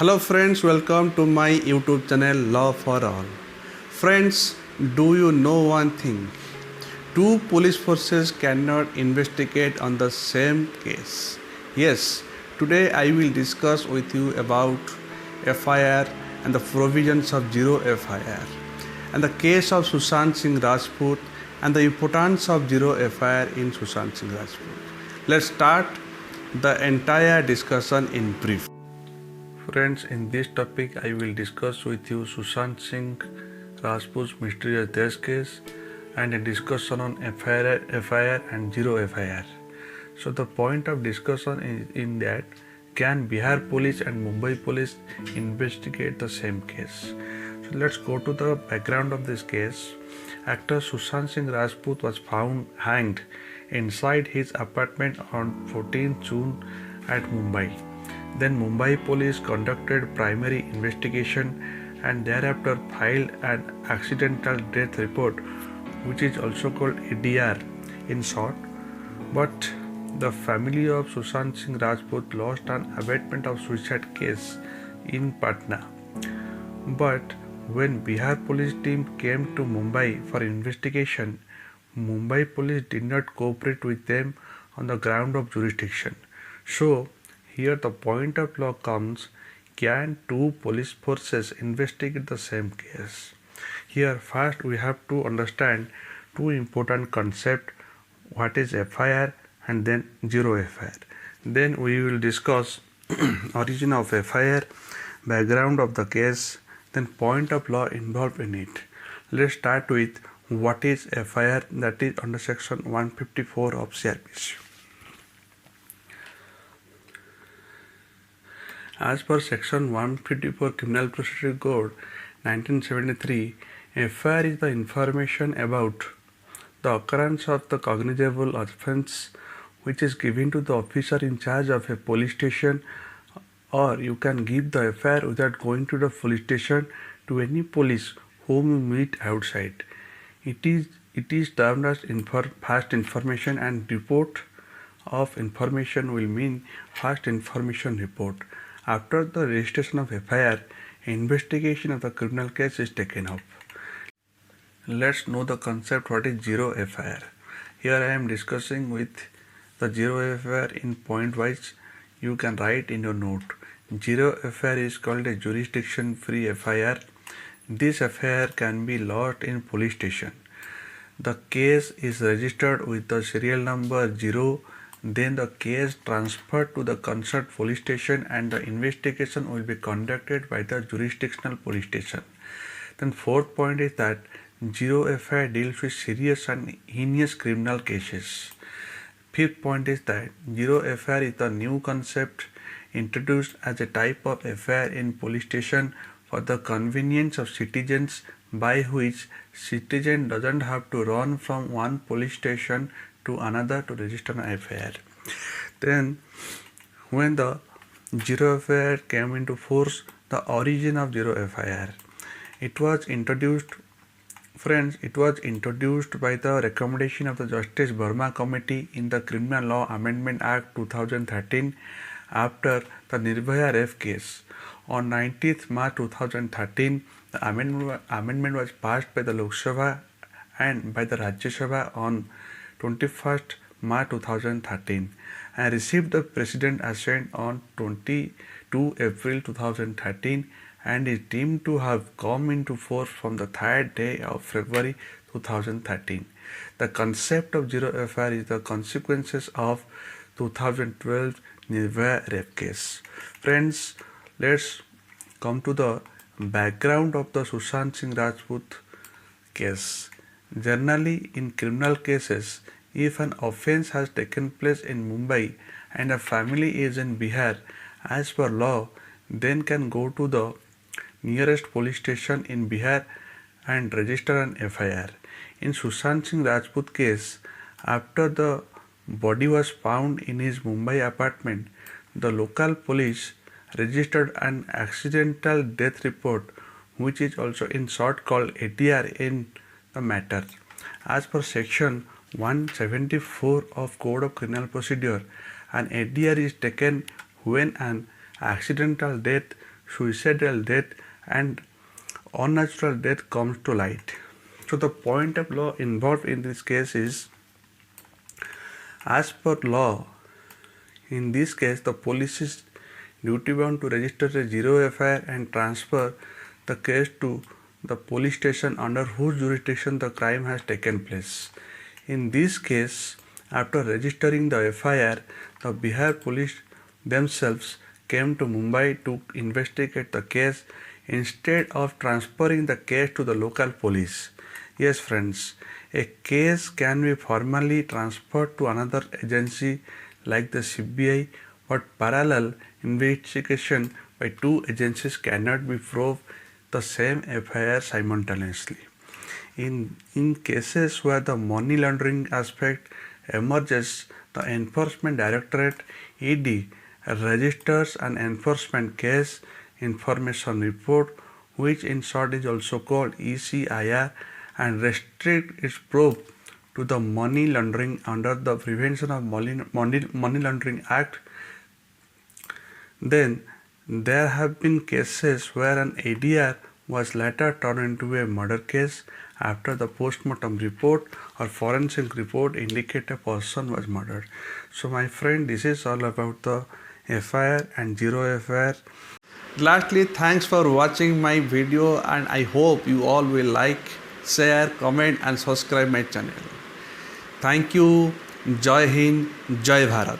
Hello friends, welcome to my YouTube channel Law for All. Friends, do you know one thing? Two police forces cannot investigate on the same case. Yes, today I will discuss with you about FIR and the provisions of zero FIR and the case of Sushant Singh Rajput and the importance of zero FIR in Sushant Singh Rajput. Let's start the entire discussion in brief. Friends, in this topic I will discuss with you Sushant Singh Rajput's mysterious death case and a discussion on FIR and zero FIR. So the point of discussion is in that can Bihar police and Mumbai police investigate the same case? So let's go to the background of this case. Actor Sushant Singh Rajput was found hanged inside his apartment on 14 June at Mumbai. Then Mumbai police conducted primary investigation and thereafter filed an accidental death report, which is also called ADR in short. But the family of Sushant Singh Rajput lost an abatement of suicide case in Patna. But when Bihar police team came to Mumbai for investigation, Mumbai police did not cooperate with them on the ground of jurisdiction. So here the point of law comes, can two police forces investigate the same case? Here first we have to understand two important concepts, what is FIR and then zero FIR. Then we will discuss origin of FIR, background of the case, then point of law involved in it. Let's start with what is FIR, that is under section 154 of CRPC. As per section 154 Criminal Procedure Code 1973, FIR is the information about the occurrence of the cognizable offence which is given to the officer in charge of a police station, or you can give the FIR without going to the police station to any police whom you meet outside. It is termed as first information, and report of information will mean first information report. After the registration of FIR, investigation of the criminal case is taken up. Let's know the concept what is zero FIR. Here I am discussing with the zero FIR in point wise. You can write in your note. Zero FIR is called a jurisdiction free FIR. This FIR can be lodged in police station. The case is registered with the serial number 0. Then the case transferred to the concerned police station and the investigation will be conducted by the jurisdictional police station. Then fourth point is that zero FIR deals with serious and heinous criminal cases. Fifth point is that zero FIR is the new concept introduced as a type of FIR in police station for the convenience of citizens, by which citizen doesn't have to run from one police station to another to register an FIR. Then when the zero FIR came into force, the origin of zero FIR, it was introduced by the recommendation of the Justice Verma Committee in the Criminal Law Amendment Act 2013 after the Nirbhaya rape case. On 19th March 2013, the amendment was passed by the Lok Sabha and by the Rajya Sabha on 21st March 2013 and received the President assent on 22 April 2013 and is deemed to have come into force from the third day of February 2013. The concept of zero FIR is the consequences of 2012 Nirbhaya rape case. Friends, let's come to the background of the Sushant Singh Rajput case. Generally, in criminal cases, if an offence has taken place in Mumbai and a family is in Bihar, as per law, then can go to the nearest police station in Bihar and register an FIR. In Sushant Singh Rajput case, after the body was found in his Mumbai apartment, the local police registered an accidental death report, which is also in short called ADR in the matter. As per section 174 of Code of Criminal Procedure, an ADR is taken when an accidental death suicidal death and unnatural death comes to light. So the point of law involved in this case is, as per law, in this case the police is duty bound to register a zero FIR and transfer the case to the police station under whose jurisdiction the crime has taken place. In this case, after registering the FIR, the Bihar police themselves came to Mumbai to investigate the case instead of transferring the case to the local police. Yes, friends, a case can be formally transferred to another agency like the CBI, but parallel investigation by two agencies cannot be proved the same FIR simultaneously. In cases where the money laundering aspect emerges, the Enforcement Directorate ED registers an enforcement case information report, which in short is also called ECIR, and restrict its probe to the money laundering under the Prevention of Money Laundering Act. Then there have been cases where an ADR was later turned into a murder case after the post-mortem report or forensic report indicate a person was murdered. So my friend, this is all about the FIR and zero FIR. Lastly, thanks for watching my video, and I hope you all will like, share, comment and subscribe my channel. Thank you. Jai Hind, Jai Bharat.